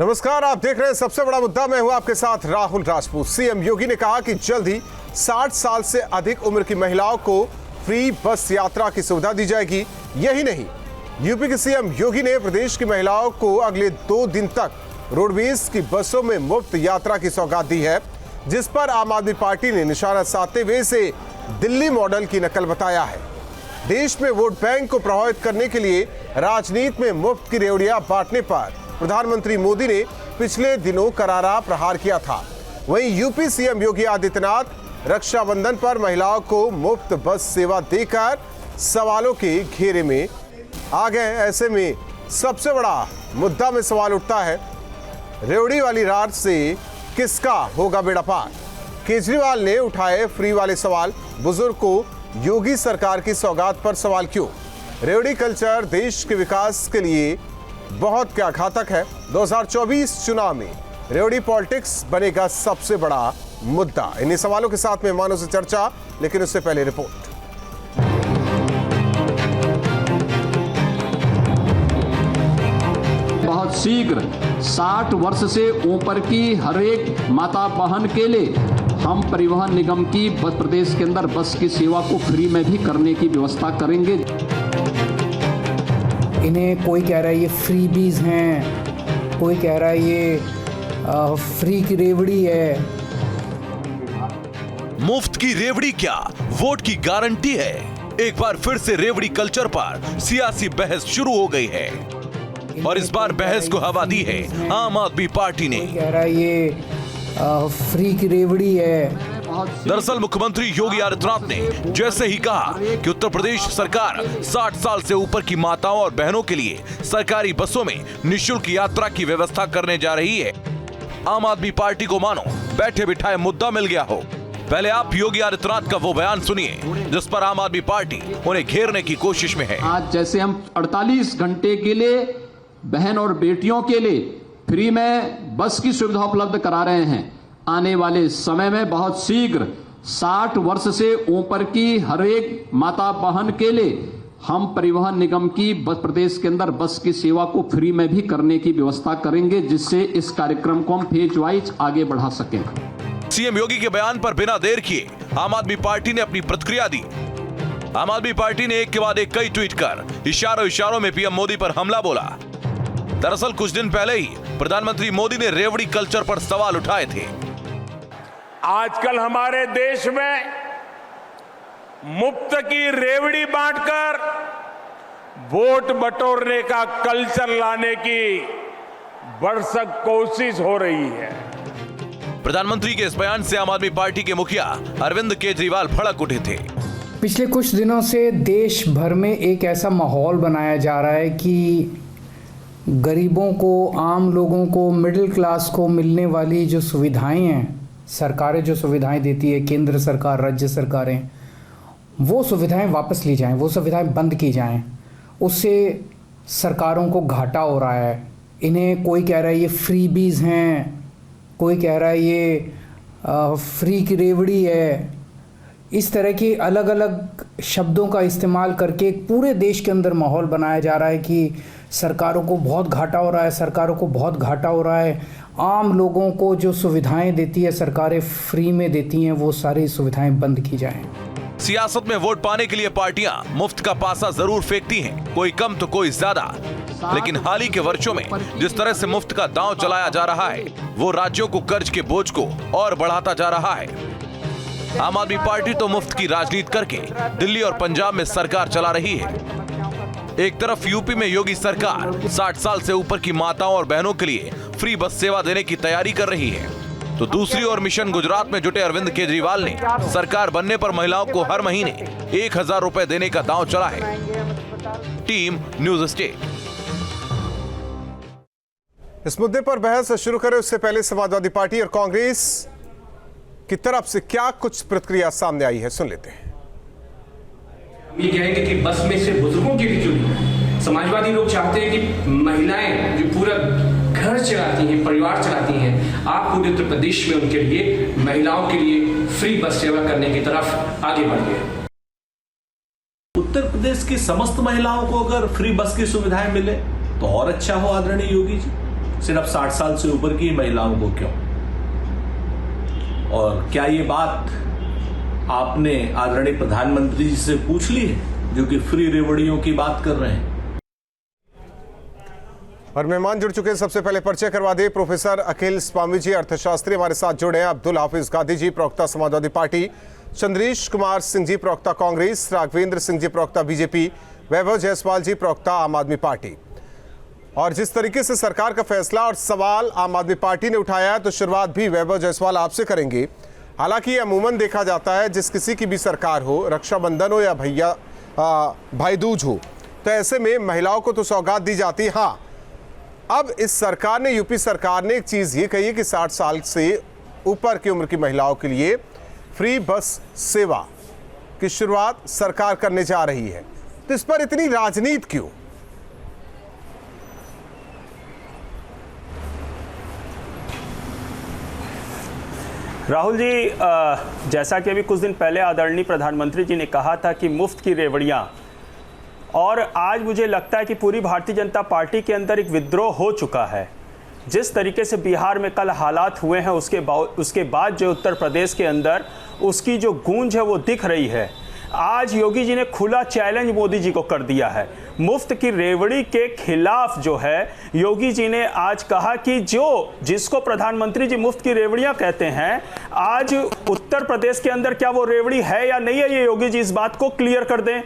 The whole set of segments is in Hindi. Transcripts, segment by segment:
नमस्कार, आप देख रहे हैं सबसे बड़ा मुद्दा। मैं हूं आपके साथ राहुल राजपूत। सीएम योगी ने कहा कि जल्द ही 60 साल से अधिक उम्र की महिलाओं को फ्री बस यात्रा की सुविधा दी जाएगी। यही नहीं, यूपी के सीएम योगी ने प्रदेश की महिलाओं को अगले 2 दिन तक रोडवेज की बसों में मुफ्त यात्रा की सौगात दी है, जिस पर आम आदमी पार्टी ने निशाना साधते हुए इसे दिल्ली मॉडल की नकल बताया है। देश में वोट बैंक को प्रभावित करने के लिए राजनीति में मुफ्त की रेवड़ियां बांटने पर प्रधानमंत्री मोदी ने पिछले दिनों करारा प्रहार किया था। वहीं यूपी सीएम योगी आदित्यनाथ रक्षाबंधन पर महिलाओं को मुफ्त बस सेवा देकर सवालों के घेरे में आ गए। ऐसे में सबसे बड़ा मुद्दा में सवाल उठता है, रेवड़ी वाली रात से किसका होगा बेड़ा पार? केजरीवाल ने उठाए फ्री वाले सवाल। बुजुर्ग को योगी सरकार की सौगात पर सवाल क्यों? रेवड़ी कल्चर देश के विकास के लिए बहुत क्या घातक है? 2024 चुनाव में रेवड़ी पॉलिटिक्स बनेगा सबसे बड़ा मुद्दा। इन्हीं सवालों के साथ मेहमानों से चर्चा, लेकिन उससे पहले रिपोर्ट। बहुत शीघ्र 60 वर्ष से ऊपर की हर एक माता बहन के लिए हम परिवहन निगम की प्रदेश के अंदर बस की सेवा को फ्री में भी करने की व्यवस्था करेंगे। इन्हें कोई कह रहा है ये फ्रीबीज हैं, कोई कह रहा है ये फ्री की रेवड़ी है। मुफ्त की रेवड़ी क्या वोट की गारंटी है? एक बार फिर से रेवड़ी कल्चर पर सियासी बहस शुरू हो गई है और इस बार बहस को हवा दी है आम आदमी पार्टी ने। कह रहा है ये फ्री की रेवड़ी है। दरअसल मुख्यमंत्री योगी आदित्यनाथ ने जैसे ही कहा कि उत्तर प्रदेश सरकार 60 साल से ऊपर की माताओं और बहनों के लिए सरकारी बसों में निःशुल्क यात्रा की व्यवस्था करने जा रही है, आम आदमी पार्टी को मानो बैठे बिठाए मुद्दा मिल गया हो। पहले आप योगी आदित्यनाथ का वो बयान सुनिए जिस पर आम आदमी पार्टी उन्हें घेरने की कोशिश में है। आज जैसे हम 48 घंटे के लिए बहन और बेटियों के लिए फ्री में बस की सुविधा उपलब्ध करा रहे हैं। आने वाले समय में बहुत शीघ्र 60 वर्ष से ऊपर की हर एक माता बहन के लिए हम परिवहन निगम की प्रदेश के अंदर बस की सेवा को फ्री में भी करने की व्यवस्था करेंगे, जिससे इस कार्यक्रम को हम फेज वाइज आगे बढ़ा सकें। सीएम योगी के बयान पर बिना देर किए आम आदमी पार्टी ने अपनी प्रतिक्रिया दी। आम आदमी पार्टी ने एक के बाद एक कई ट्वीट कर इशारों में पीएम मोदी पर हमला बोला। दरअसल कुछ दिन पहले ही प्रधानमंत्री मोदी ने रेवड़ी कल्चर पर सवाल उठाए थे। आजकल हमारे देश में मुफ्त की रेवड़ी बांटकर वोट बटोरने का कल्चर लाने की भरसक कोशिश हो रही है। प्रधानमंत्री के इस बयान से आम आदमी पार्टी के मुखिया अरविंद केजरीवाल भड़क उठे थे। पिछले कुछ दिनों से देश भर में एक ऐसा माहौल बनाया जा रहा है कि गरीबों को, आम लोगों को, मिडिल क्लास को मिलने वाली जो सुविधाएं हैं, सरकारें जो सुविधाएं देती है, केंद्र सरकार, राज्य सरकारें, वो सुविधाएं वापस ली जाएं, वो सुविधाएं बंद की जाएं। उससे सरकारों को घाटा हो रहा है। इन्हें कोई कह रहा है ये फ्रीबीज हैं, कोई कह रहा है ये फ्री की रेवड़ी है। इस तरह की अलग अलग शब्दों का इस्तेमाल करके एक पूरे देश के अंदर माहौल बनाया जा रहा है कि सरकारों को बहुत घाटा हो रहा है, सरकारों को बहुत घाटा हो रहा है। आम लोगों को जो सुविधाएं देती है सरकारें, फ्री में देती हैं, वो सारी सुविधाएं बंद की जाएं। सियासत में वोट पाने के लिए पार्टियां मुफ्त का पासा जरूर फेंकती हैं, कोई कम तो कोई ज्यादा। लेकिन हाल ही के वर्षों में जिस तरह से मुफ्त का दांव चलाया जा रहा है, वो राज्यों को कर्ज के बोझ को और बढ़ाता जा रहा है। आम आदमी पार्टी तो मुफ्त की राजनीति करके दिल्ली और पंजाब में सरकार चला रही है। एक तरफ यूपी में योगी सरकार 60 साल से ऊपर की माताओं और बहनों के लिए फ्री बस सेवा देने की तैयारी कर रही है, तो दूसरी ओर मिशन गुजरात में जुटे अरविंद केजरीवाल ने सरकार बनने पर महिलाओं को हर महीने 1000 रुपए देने का दांव चला है। Team news state. इस मुद्दे पर बहस शुरू करें उससे पहले समाजवादी पार्टी और कांग्रेस की तरफ से क्या कुछ प्रतिक्रिया सामने आई है, सुन लेते हैं। ये कहेंगे कि बस में से बुजुर्गों के लिए क्यों नहीं? समाजवादी लोग चाहते हैं कि महिलाएं जो पूरा घर चलाती हैं, परिवार चलाती हैं, आप पूरे उत्तर प्रदेश में उनके लिए, महिलाओं के लिए फ्री बस सेवा करने की तरफ आगे बढ़िए। उत्तर प्रदेश की समस्त महिलाओं को अगर फ्री बस की सुविधाएं मिले तो और अच्छा हो आदरणीय योगी जी। सिर्फ 60 साल से ऊपर की महिलाओं को क्यों? और क्या ये बात आपने आदरणीय प्रधानमंत्री जी से पूछ ली है, जो कि फ्री रेवड़ियों की बात कर रहे हैं? और मेहमान जुड़ चुके हैं। सबसे पहले परिचय करवा दे प्रोफेसर अखिल स्वामी जी, अर्थशास्त्री हमारे साथ जुड़े हैं। अब्दुल हाफिज गांधी जी, प्रवक्ता समाजवादी पार्टी। चंद्रीश कुमार सिंह जी, प्रवक्ता कांग्रेस। राघवेंद्र सिंह जी, प्रवक्ता बीजेपी। वैभव जायसवाल जी, प्रवक्ता आम आदमी पार्टी। और जिस तरीके से सरकार का फैसला और सवाल आम आदमी पार्टी ने उठाया है, तो शुरुआत भी वैभव जायसवाल आपसे करेंगे। हालांकि अमूमन देखा जाता है जिस किसी की भी सरकार हो, रक्षाबंधन हो या भाई दूज हो, तो ऐसे में महिलाओं को तो सौगात दी जाती है। हाँ, अब इस सरकार ने, यूपी सरकार ने एक चीज ये कही है कि 60 साल से ऊपर की उम्र की महिलाओं के लिए फ्री बस सेवा की शुरुआत सरकार करने जा रही है। तो इस पर इतनी राजनीति क्यों? राहुल जी, जैसा कि अभी कुछ दिन पहले आदरणीय प्रधानमंत्री जी ने कहा था कि मुफ्त की रेवड़ियां, और आज मुझे लगता है कि पूरी भारतीय जनता पार्टी के अंदर एक विद्रोह हो चुका है। जिस तरीके से बिहार में कल हालात हुए हैं, उसके बाद जो उत्तर प्रदेश के अंदर उसकी जो गूंज है वो दिख रही है। आज योगी जी ने खुला चैलेंज मोदी जी को कर दिया है। मुफ्त की रेवड़ी के खिलाफ जो है, योगी जी ने आज कहा कि जिसको प्रधानमंत्री जी मुफ्त की रेवड़ियां कहते हैं, आज उत्तर प्रदेश के अंदर क्या वो रेवड़ी है या नहीं है, ये योगी जी इस बात को क्लियर कर दें।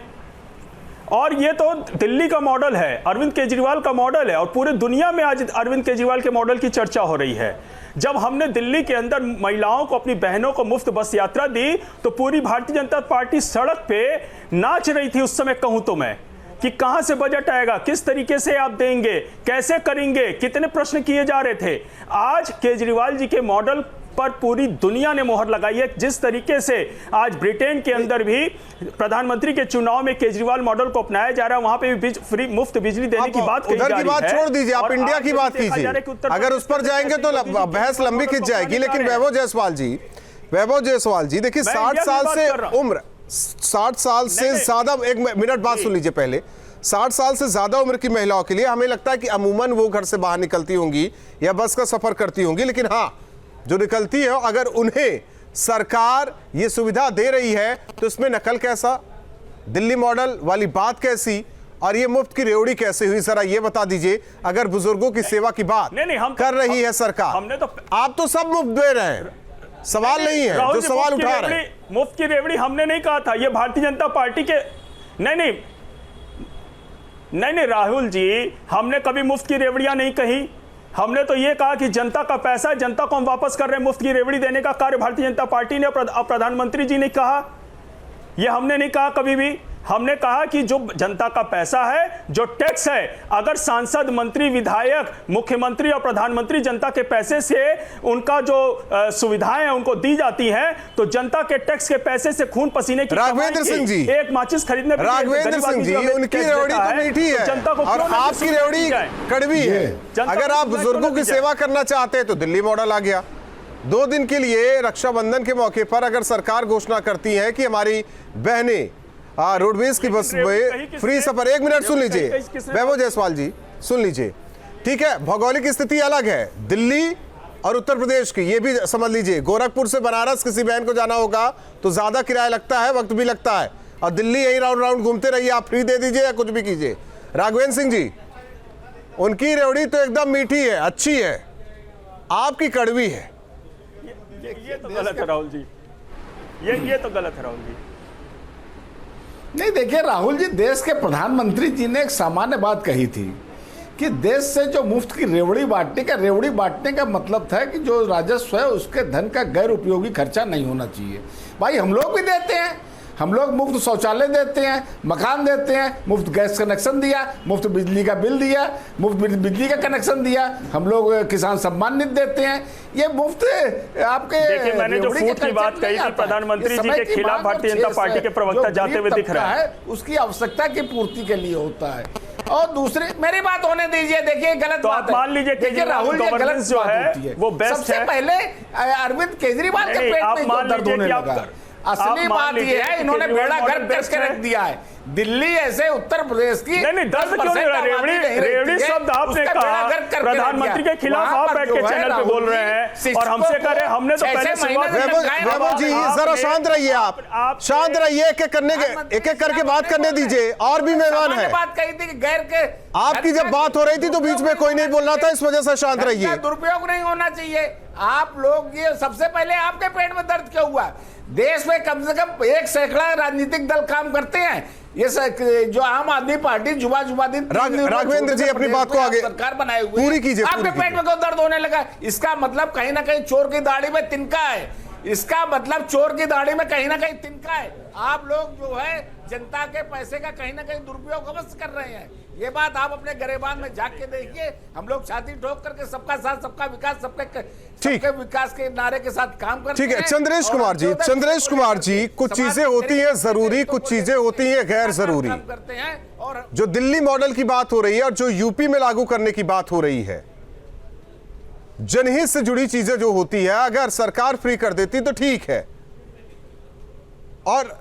और ये तो दिल्ली का मॉडल है, अरविंद केजरीवाल का मॉडल है, और पूरे दुनिया में आज अरविंद केजरीवाल के मॉडल की चर्चा हो रही है। जब हमने दिल्ली के अंदर महिलाओं को, अपनी बहनों को मुफ्त बस यात्रा दी, तो पूरी भारतीय जनता पार्टी सड़क पे नाच रही थी उस समय। कहूं तो मैं कि कहां से बजट आएगा, किस तरीके से आप देंगे, कैसे करेंगे, कितने प्रश्न किए जा रहे थे। आज केजरीवाल जी के मॉडल पर पूरी दुनिया ने मोहर लगाई है। जिस तरीके से आज ब्रिटेन के अंदर भी प्रधानमंत्री के चुनाव में केजरीवाल मॉडल को अपनाया जा रहा है, वहां पे भी फ्री मुफ्त बिजली देने की बात कही जा रही है। उधर की बात छोड़ दीजिए, आप इंडिया की बात कीजिए। अगर उस पर जाएंगे तो बहस लंबी खिंच जाएगी। लेकिन वैभव जायसवाल जी, देखिए 60 साल से उम्र, 60 साल से ज्यादा, एक मिनट बात सुन लीजिए पहले। 60 साल से ज्यादा उम्र की महिलाओं के लिए हमें लगता है कि अमूमन वो घर से बाहर निकलती होंगी या बस का सफर करती होंगी। लेकिन हाँ, जो निकलती है, अगर उन्हें सरकार ये सुविधा दे रही है, तो इसमें नकल कैसा, दिल्ली मॉडल वाली बात कैसी, और ये मुफ्त की रेवड़ी कैसे हुई, जरा ये बता दीजिए। अगर बुजुर्गों की सेवा की बात कर रही है सरकार, आप तो सब मुफ्त दे रहे हैं, सवाल नहीं है जो सवाल उठा रहे हैं। मुफ्त की रेवड़ी हमने नहीं कहा था, ये भारतीय जनता पार्टी के नहीं राहुल जी, हमने कभी मुफ्त की रेवड़ियां नहीं कही। हमने तो ये कहा कि जनता का पैसा है, जनता को हम वापस कर रहे हैं। मुफ्त की रेवड़ी देने का कार्य भारतीय जनता पार्टी ने, प्रधानमंत्री जी ने कहा, ये हमने नहीं कहा कभी भी। हमने कहा कि जो जनता का पैसा है, जो टैक्स है, अगर सांसद, मंत्री, विधायक, मुख्यमंत्री और प्रधानमंत्री जनता के पैसे से उनका जो सुविधाएं हैं उनको दी जाती हैं, तो जनता के टैक्स के पैसे से खून पसीने की राघवेंद्र सिंह जी, एक माचिस खरीदने, राघवेंद्र सिंह जी, उनकी रेवड़ी तो मीठी है और आपकी रेवड़ी कड़वी है। अगर आप बुजुर्गों की सेवा करना चाहते हैं तो दिल्ली मॉडल आ गया। 2 दिन के लिए रक्षाबंधन के मौके पर अगर सरकार घोषणा करती है कि हमारी बहनें रोडवेज की बस में फ्री सफर, एक मिनट सुन लीजिए वैभव जायसवाल जी, सुन लीजिए, ठीक है। भौगोलिक स्थिति अलग है दिल्ली और उत्तर प्रदेश की, ये भी समझ लीजिए। गोरखपुर से बनारस किसी बहन को जाना होगा तो ज्यादा किराया लगता है, वक्त भी लगता है, और दिल्ली यही राउंड राउंड घूमते रहिए, आप फ्री दे दीजिए या कुछ भी कीजिए। राघवेंद्र सिंह जी, उनकी रेवड़ी तो एकदम मीठी है, अच्छी है, आपकी कड़वी है। ये तो गलत है राहुल जी, ये तो गलत है राहुल जी। नहीं, देखिए राहुल जी, देश के प्रधानमंत्री जी ने एक सामान्य बात कही थी कि देश से जो मुफ्त की रेवड़ी बांटने का मतलब था कि जो राजस्व है उसके धन का गैर उपयोगी खर्चा नहीं होना चाहिए। भाई हम लोग भी देते हैं, हम लोग मुफ्त शौचालय देते हैं, मकान देते हैं, मुफ्त गैस कनेक्शन दिया, मुफ्त बिजली का बिल दिया, मुफ्त बिजली का कनेक्शन दिया, हम लोग किसान सम्मान निधि देते हैं। ये मुफ्त आपके, देखिए मैंने जो फूट की बात कही थी, प्रधानमंत्री जी के खिलाफ भारतीय जनता पार्टी के प्रवक्ता जाते हुए दिख रहा है, उसकी आवश्यकता की पूर्ति के लिए होता है। और दूसरी, मेरी बात होने दीजिए, देखिए गलत तो बात मान लीजिए, देखिए राहुल जी, गलत जो है वो बेस्ट सबसे पहले अरविंद केजरीवाल के पेट में दर्द होने लगा। असली बात यह है, इन्होंने बेड़ा गर्क करके रख दिया है। दिल्ली ऐसे उत्तर प्रदेश की नहीं, दर्द क्यों नहीं रहा? रेवड़ी शब्द आपने कहा, प्रधानमंत्री के खिलाफ आप बैठ के चैनल पे बोल रहे हैं और हमसे कह रहे हमने तो पहले वैभव जी जरा शांत रहिए, आप शांत रहिए, एक एक करके बात करने दीजिए, और भी मेहमान है। बात कही थी कि गैर के आपकी जब बात हो रही थी तो बीच में कोई नहीं बोल रहा था, इस वजह से शांत रहिए। दुरुपयोग नहीं होना चाहिए। आप लोग ये सबसे पहले आपके पेट में दर्द क्यों हुआ? देश में कम से कम 1 सैकड़ा राजनीतिक दल काम करते हैं। ये जो आम आदमी पार्टी जुमा दिन राघवेंद्र जी अपनी बात को आगे सरकार बनाए हुए पूरी कीजिए। आपके पेट में क्यों दर्द होने लगा? इसका मतलब कहीं ना कहीं चोर की दाढ़ी में तिनका है। इसका मतलब चोर की दाढ़ी में कहीं ना कहीं तिनका है। आप लोग जो है जनता के पैसे का कहीं ना कहीं दुरुपयोग अवश्य कर रहे हैं। ये बात आप अपने गरेबान में जाग के देखिए। हम लोग छाती ठोक करके सबका साथ सबका विकास, सबके विकास के नारे के साथ काम करते हैं। ठीक है चंद्रेश कुमार जी, कुछ चीजें होती हैं जरूरी, कुछ चीजें होती हैं गैर जरूरी। करते हैं और जो दिल्ली मॉडल की बात हो रही है और जो यूपी में लागू करने की बात हो रही है, जनहित से जुड़ी चीजें जो होती है, अगर सरकार फ्री कर देती तो ठीक है, और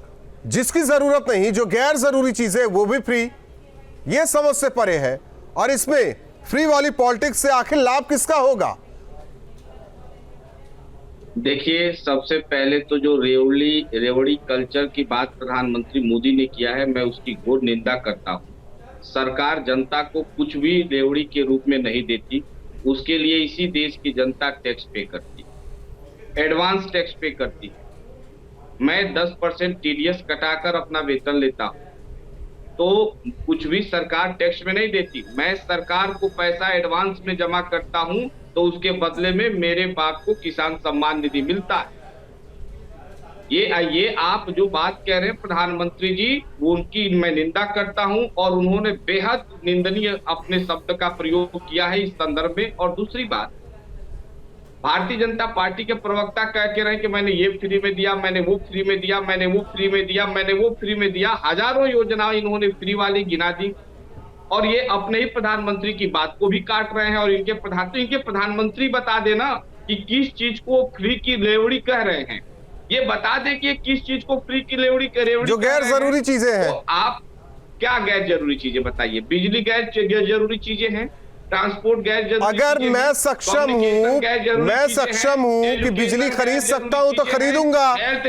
जिसकी जरूरत नहीं, जो गैर जरूरी चीजें वो भी फ्री, ये समझ से परे है। और इसमें फ्री वाली पॉलिटिक्स से आखिर लाभ किसका होगा? देखिए, सबसे पहले तो जो रेवड़ी कल्चर की बात प्रधानमंत्री मोदी ने किया है, मैं उसकी घोर निंदा करता हूं। सरकार जनता को कुछ भी रेवड़ी के रूप में नहीं देती, उसके लिए इसी देश की जनता टैक्स पे करती, एडवांस टैक्स पे करती। मैं 10% टीडीएस कटाकर अपना वेतन लेता हूं, तो कुछ भी सरकार टैक्स में नहीं देती। मैं सरकार को पैसा एडवांस में जमा करता हूं, तो उसके बदले में मेरे बाप को किसान सम्मान निधि मिलता है। ये आप जो बात कह रहे हैं प्रधानमंत्री जी, उनकी मैं निंदा करता हूं, और उन्होंने बेहद निंदनीय अपने शब्द का प्रयोग किया है इस संदर्भ में। और दूसरी बात, भारतीय जनता पार्टी के प्रवक्ता कह के रहे कि मैंने ये फ्री में दिया, मैंने वो फ्री में दिया, मैंने वो फ्री में दिया, मैंने वो फ्री में दिया। हजारों योजनाएं इन्होंने फ्री वाली गिना दी, और ये अपने ही प्रधानमंत्री की बात को भी काट रहे हैं। और इनके प्रधानमंत्री बता देना कि किस चीज को फ्री की रेवड़ी कह रहे हैं, ये बता दे कि किस चीज को फ्री की रेवड़ी जो गैर जरूरी चीजें हैं। तो आप क्या गैर जरूरी चीजें बताइए? बिजली गैर जरूरी चीजें हैं, ट्रांसपोर्ट गैर जरूरी। अगर मैं सक्षम हूँ कि बिजली खरीद सकता हूँ तो खरीदूंगा। हेल्थ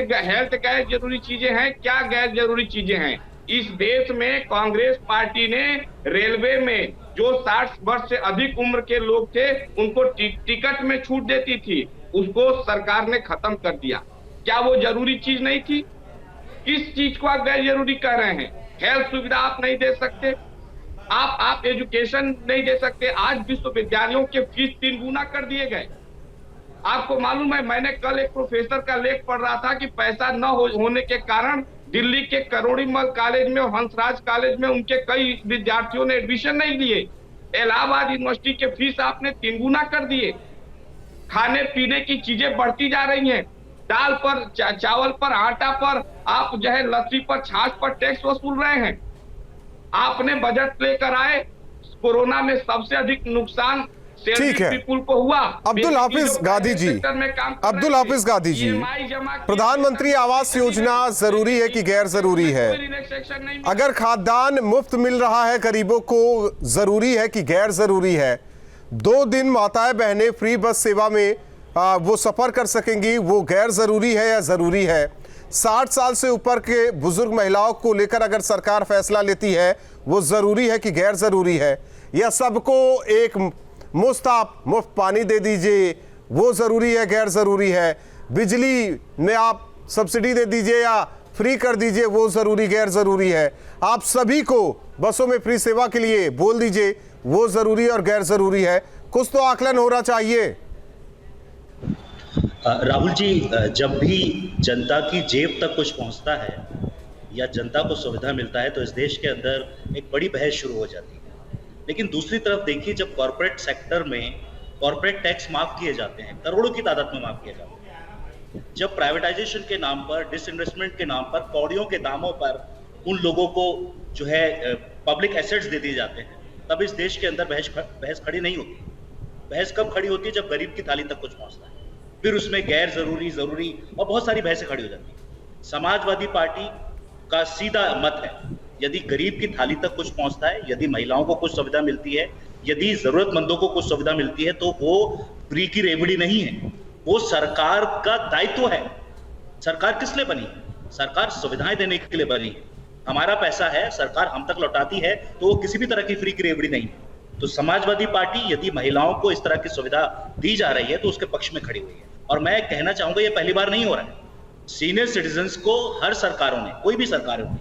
गैर जरूरी चीजें हैं। क्या गैर जरूरी चीजें हैं? इस देश में कांग्रेस पार्टी ने रेलवे में जो 60 वर्ष से अधिक उम्र के लोग थे, उनको टिकट में छूट देती थी, उसको सरकार ने खत्म कर दिया। क्या वो जरूरी चीज नहीं थी? किस चीज को आप गैर जरूरी कह रहे हैं? हेल्थ सुविधा आप नहीं दे सकते, आप एजुकेशन नहीं दे सकते। आज विश्वविद्यालयों के फीस 3 गुना कर दिए गए। आपको मालूम है, मैंने कल एक प्रोफेसर का लेख पढ़ रहा था कि पैसा न होने के कारण दिल्ली के करोड़ीमल कॉलेज में और हंसराज कॉलेज में उनके कई विद्यार्थियों ने एडमिशन नहीं लिए। इलाहाबाद यूनिवर्सिटी के फीस आपने 3 गुना कर दिए। खाने पीने की चीजें बढ़ती जा रही हैं। दाल पर, चावल पर, आटा पर, आप जो है लस्सी पर, छाछ पर टैक्स वसूल रहे हैं। आपने बजट लेकर आए, कोरोना में सबसे अधिक नुकसान ठीक है को हुआ। अब्दुल हाफिज गांधी जी, प्रधानमंत्री आवास योजना जरूरी है कि गैर जरूरी है? अगर खाद्यान्न मुफ्त मिल रहा है गरीबों को, जरूरी है कि गैर जरूरी है? 2 दिन माताएं बहनें फ्री बस सेवा में वो सफर कर सकेंगी, वो गैर जरूरी है या जरूरी है? 60 साल से ऊपर के बुजुर्ग महिलाओं को लेकर अगर सरकार फैसला लेती है, वो जरूरी है कि गैर जरूरी है? या सबको एक मुफ्त पानी दे दीजिए, वो जरूरी है गैर जरूरी है? बिजली में आप सब्सिडी दे दीजिए या फ्री कर दीजिए, वो जरूरी गैर जरूरी है? आप सभी को बसों में फ्री सेवा के लिए बोल दीजिए, वो जरूरी और गैर जरूरी है? कुछ तो आकलन होना चाहिए। राहुल जी, जब भी जनता की जेब तक कुछ पहुंचता है या जनता को सुविधा मिलता है तो इस देश के अंदर एक बड़ी बहस शुरू हो जाती है। लेकिन दूसरी तरफ देखिए, जब कॉर्पोरेट सेक्टर में कॉर्पोरेट टैक्स माफ किए जाते हैं, करोड़ों की तादाद में माफ किए जाते हैं, जब प्राइवेटाइजेशन के नाम पर, डिसइन्वेस्टमेंट के नाम पर, कौड़ियों के दामों पर उन लोगों को जो है पब्लिक एसेट्स दे दिए जाते हैं, तब इस देश के अंदर बहस खड़ी नहीं होती। बहस कब खड़ी होती है? जब गरीब की थाली तक कुछ पहुंचता है, फिर उसमें गैर जरूरी, जरूरी और बहुत सारी बहसें खड़ी हो जाती है। समाजवादी पार्टी का सीधा मत है यदि गरीब की थाली तक कुछ पहुंचता है, यदि महिलाओं को कुछ सुविधा मिलती है, यदि जरूरतमंदों को कुछ सुविधा मिलती है, तो वो फ्री की रेवड़ी नहीं है, वो सरकार का दायित्व है। सरकार किस लिए बनी? सरकार सुविधाएं देने के लिए बनी। हमारा पैसा है, सरकार हम तक लौटाती है, तो वो किसी भी तरह की फ्री की रेवड़ी नहीं है। तो समाजवादी पार्टी यदि महिलाओं को इस तरह की सुविधा दी जा रही है तो उसके पक्ष में खड़ी हुई है। और मैं कहना चाहूंगा ये पहली बार नहीं हो रहा है। सीनियर सिटीजन्स को हर सरकारों ने, कोई भी सरकारें हुई,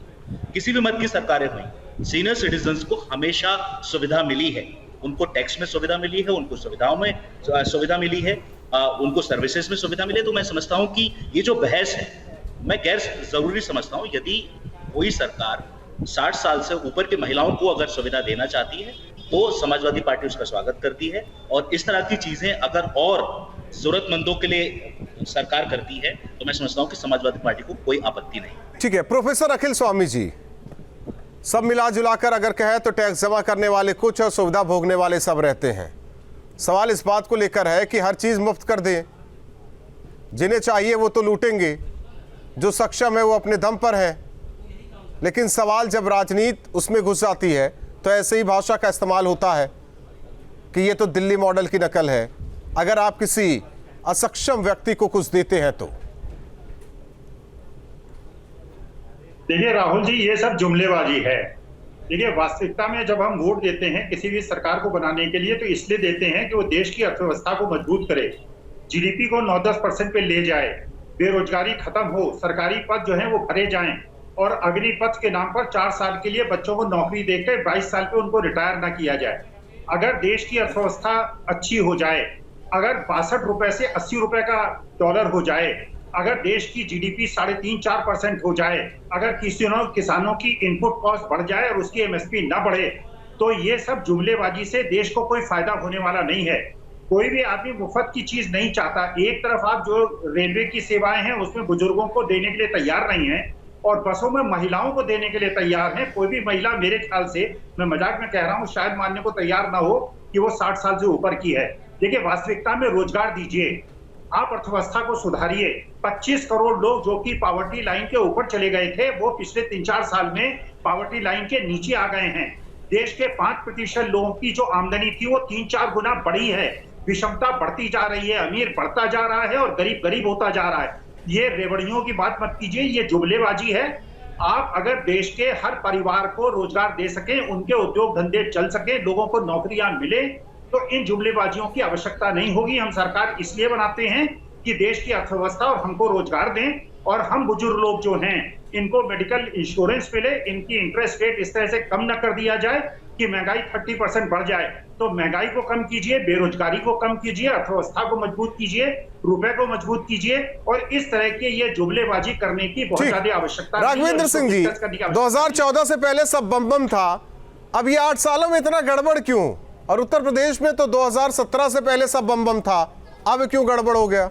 किसी भी मत की सरकारें हुई, सीनियर सिटीजन्स को हमेशा सुविधा मिली है। उनको टैक्स में सुविधा मिली है, उनको सुविधाओं में सुविधा मिली है, उनको सर्विसेज में सुविधा मिली है। तो मैं समझता हूं कि ये जो बहस है मैं गैर जरूरी समझता हूं। यदि कोई सरकार 60 साल से ऊपर की महिलाओं को अगर सुविधा देना चाहती है तो समाजवादी पार्टी उसका स्वागत करती है। और इस तरह की चीजें अगर और जरूरतमंदों के लिए सरकार करती है तो मैं समझता हूं कि समाजवादी पार्टी को कोई आपत्ति नहीं। ठीक है प्रोफेसर अखिल स्वामी जी, सब मिला जुलाकर अगर कहे तो टैक्स जमा करने वाले कुछ और सुविधा भोगने वाले सब रहते हैं। सवाल इस बात को लेकर है कि हर चीज मुफ्त कर दें, जिन्हें चाहिए वो तो लूटेंगे, जो सक्षम है वो अपने दम पर है। लेकिन सवाल जब राजनीति उसमें घुस जाती है तो ऐसे ही भाषा का इस्तेमाल होता है कि ये तो दिल्ली मॉडल की नकल है। अगर आप किसी असक्षम व्यक्ति को कुछ देते हैं तो देखिए राहुल जी, ये सब जुमलेबाजी है। देखिए वास्तविकता में जब हम वोट देते हैं किसी भी सरकार को बनाने के लिए तो इसलिए देते हैं कि वो देश की अर्थव्यवस्था को मजबूत करे, जीडीपी को 9-10% पे ले जाए, बेरोजगारी खत्म हो, सरकारी पद जो है वो भरे जाएं और अग्निपथ के नाम पर 4 साल के लिए बच्चों को नौकरी देकर 22 साल पे उनको रिटायर ना किया जाए। अगर देश की अर्थव्यवस्था अच्छी हो जाए, अगर 62 रुपए से 80 रुपए का डॉलर हो जाए, अगर देश की जीडीपी 3.5-4% हो जाए, अगर किसानों की इनपुट कॉस्ट बढ़ जाए और उसकी एमएसपी ना बढ़े, तो ये सब जुमलेबाजी से देश को कोई फायदा होने वाला नहीं है। कोई भी आदमी मुफ्त की चीज नहीं चाहता। एक तरफ आप जो रेलवे की सेवाएं हैं उसमें बुजुर्गों को देने के लिए तैयार नहीं है और बसों में महिलाओं को देने के लिए तैयार है। कोई भी महिला मेरे ख्याल से, मैं मजाक में कह रहा हूँ, शायद मानने को तैयार ना हो कि वो 60 साल से ऊपर की है। देखिए वास्तविकता में रोजगार दीजिए, आप अर्थव्यवस्था को सुधारिए। 25 करोड़ लोग जो कि पावर्टी लाइन के ऊपर चले गए थे वो पिछले 3-4 साल में पावर्टी लाइन के नीचे आ गए हैं। देश के 5% लोगों की जो आमदनी थी वो 3-4 गुना बढ़ी है। विषमता बढ़ती जा रही है, अमीर बढ़ता जा रहा है और गरीब गरीब होता जा रहा है। ये रेवड़ियों की बात मत कीजिए, ये जुमलेबाजी है। आप अगर देश के हर परिवार को रोजगार दे सके, उनके उद्योग धंधे चल सके, लोगों को नौकरियां मिले, तो इन जुमलेबाजियों की आवश्यकता नहीं होगी। हम सरकार इसलिए बनाते हैं कि देश की अर्थव्यवस्था और हमको रोजगार दें और हम बुजुर्ग लोग जो हैं इनको मेडिकल इंश्योरेंस मिले, इनकी इंटरेस्ट रेट इस तरह से कम न कर दिया जाए कि महंगाई 30% बढ़ जाए। तो महंगाई को कम कीजिए, बेरोजगारी को कम कीजिए, अर्थव्यवस्था को मजबूत कीजिए, रुपए को मजबूत कीजिए और इस तरह के ये जुमलेबाजी करने की बहुत ज्यादा आवश्यकता है। राघवेंद्र सिंह जी, 2014 से पहले सब बम बम था, अब ये 8 सालों में इतना गड़बड़ क्यों? और उत्तर प्रदेश में तो 2017 से पहले सब बम बम था, अब क्यों गड़बड़ हो गया?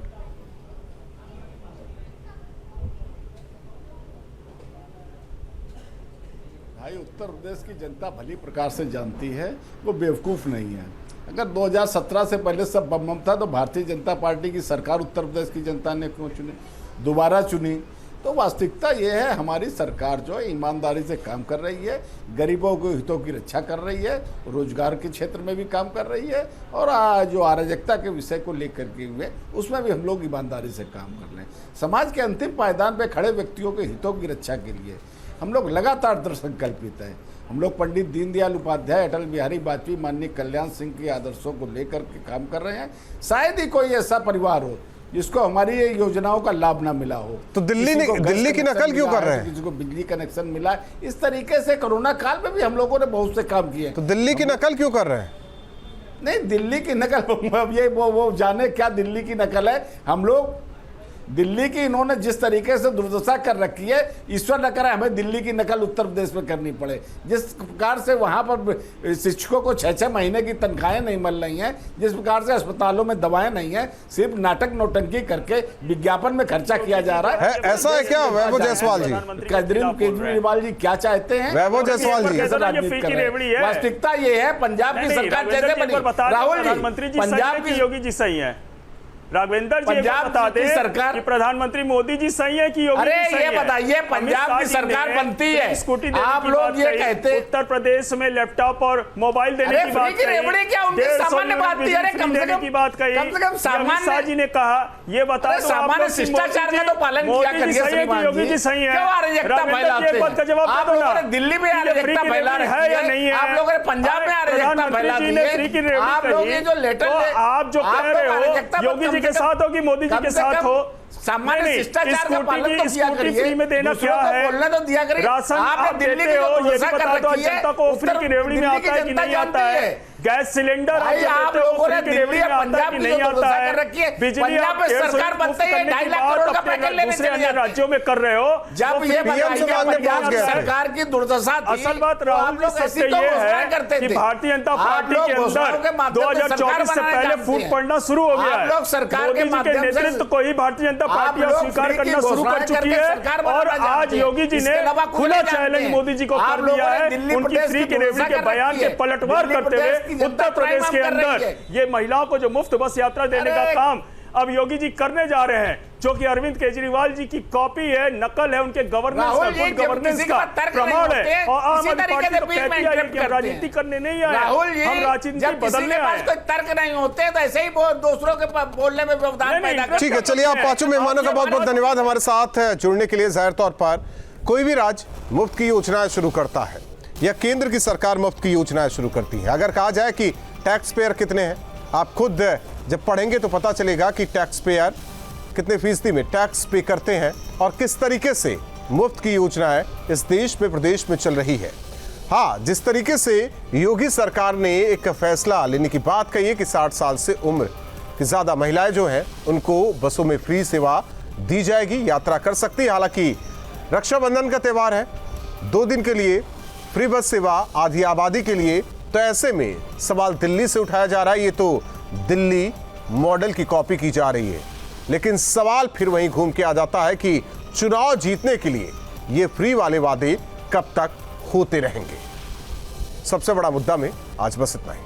भाई उत्तर प्रदेश की जनता भली प्रकार से जानती है, वो बेवकूफ़ नहीं है। अगर 2017 से पहले सब बम बम था तो भारतीय जनता पार्टी की सरकार उत्तर प्रदेश की जनता ने क्यों चुनी, दोबारा चुनी? तो वास्तविकता ये है, हमारी सरकार जो है ईमानदारी से काम कर रही है, गरीबों के हितों की रक्षा कर रही है, रोजगार के क्षेत्र में भी काम कर रही है और जो अराजकता के विषय को लेकर के हुए उसमें भी हम लोग ईमानदारी से काम कर रहे हैं। समाज के अंतिम पायदान पर खड़े व्यक्तियों के हितों की रक्षा के लिए हम लोग लगातार दृढ़ संकल्पित हैं। हम लोग पंडित दीनदयाल उपाध्याय, अटल बिहारी वाजपेयी, माननीय कल्याण सिंह के आदर्शों को लेकर के काम कर रहे हैं। शायद ही कोई ऐसा परिवार हो जिसको हमारी ये योजनाओं का लाभ ना मिला हो। तो दिल्ली की नकल क्यों कर रहे हैं? किसी को बिजली कनेक्शन मिला, इस तरीके से कोरोना काल में भी हम लोगों ने बहुत से काम किए। तो दिल्ली की नकल क्यों कर रहे हैं? नहीं, दिल्ली की नकल अब ये वो जाने क्या दिल्ली की नकल है। हम लोग दिल्ली की इन्होंने जिस तरीके से दुर्दशा कर रखी है, ईश्वर न करे हमें दिल्ली की नकल उत्तर प्रदेश में करनी पड़े। जिस प्रकार से वहाँ पर शिक्षकों को 6-6 महीने की तनख्वाहें नहीं मिल रही हैं, जिस प्रकार से अस्पतालों में दवाएं नहीं हैं, सिर्फ नाटक नोटंकी करके विज्ञापन में खर्चा किया जा रहा है। ऐसा है क्या वैभव जायसवाल जी? केजरीवाल जी क्या चाहते हैं? वैभव जायसवाल जी राजनीति कर रहे हैं। वास्तविकता ये है, पंजाब की सरकार जैसे बनी, राहुल जी, पंजाब की योगी जी सही है। राघवेंद्र जी बता दें सरकार कि प्रधानमंत्री मोदी जी सही है कि योगी अरे जी सही ये बताइए, पंजाब की सरकार बनती है, स्कूटी आप लोग ये कहते, उत्तर प्रदेश में लैपटॉप और मोबाइल देने की बात कही, क्या उनकी सामान्य बात थी? अरे कम से कम बात कही, कम से कम सामान्य शाह जी ने कहा ये बता दो सामान्य शिष्टाचार का तो पालन किया करिए। योगी जी सही है, क्यों अराजकता फैलाते हैं? आप लोगों ने दिल्ली में अराजकता फैला रखी है या नहीं है? आप लोगों ने पंजाब में अराजकता फैला दी है। आप लोग ये जो लेटर आप जो कह रहे हो योगी जी के साथ हो कि मोदी जी के साथ हो, सामान्य शिष्टाचार का पालन तो किया करिए। फ्री में देना क्या है, बोलना तो दिया करिए। राशन आप दिल्ली की हो ये व्यवस्था भी बता दो जनता को फ्री की रेवड़ी में आता है कि नहीं आता है, गैस सिलेंडर आप लोगों ने दिल्ली या पंजाब की नहीं आता है, बिजली पंजाब में सरकार बनते ही 2.5 लाख करोड़ का पैकेज लेने चले जाते हैं, राज्यों में कर रहे हो। जब ये पंजाब सरकार की दुर्दशा थी, असल बात राहुल जी सत्य ये है कि भारतीय जनता पार्टी के अंदर 2024 से पहले फूट पड़ना शुरू हो गया है। लोग सरकार के नेतृत्व को ही भारतीय जनता पार्टी स्वीकार करना शुरू कर चुकी है और आज योगी जी ने खुला चैलेंज मोदी जी को कर दिया है। उनकी फ्री की रेवड़ी के बयान के पलटवार करते हुए उत्तर प्रदेश के अंदर ये महिलाओं को जो मुफ्त बस यात्रा देने का काम अब योगी जी करने जा रहे हैं, जो कि अरविंद केजरीवाल जी की कॉपी है, नकल है, उनके गवर्नेंस का, गुड गवर्नेंस का प्रमाण है। और आम आदमी पार्टी तो कहती है कि हम राजनीति करने नहीं आए, हम राजनीति बदलने आए। कोई तर्क नहीं होते तो ऐसे ही दूसरों के बोलने में व्यवधान पैदा करते। ठीक है, चलिए आप पांचों मेहमानों का बहुत बहुत धन्यवाद हमारे साथ जुड़ने के लिए। जाहिर तौर पर कोई भी राज्य मुफ्त की योजनाएं शुरू करता है या केंद्र की सरकार मुफ्त की योजनाएं शुरू करती है। अगर कहा जाए कि टैक्स पेयर कितने हैं, आप खुद जब पढ़ेंगे तो पता चलेगा कि टैक्स पेयर कितने फीसदी में टैक्स पे करते हैं और किस तरीके से मुफ्त की योजनाएं इस देश में प्रदेश में चल रही है। हाँ, जिस तरीके से योगी सरकार ने एक फैसला लेने की बात कही है कि 60 साल से उम्र की ज्यादा महिलाएं जो हैं उनको बसों में फ्री सेवा दी जाएगी, यात्रा कर सकती है। हालांकि रक्षाबंधन का त्यौहार है, 2 दिन के लिए फ्री बस सेवा आधी आबादी के लिए, तो ऐसे में सवाल दिल्ली से उठाया जा रहा है, ये तो दिल्ली मॉडल की कॉपी की जा रही है। लेकिन सवाल फिर वहीं घूम के आ जाता है कि चुनाव जीतने के लिए ये फ्री वाले वादे कब तक होते रहेंगे। सबसे बड़ा मुद्दा में आज बस इतना ही।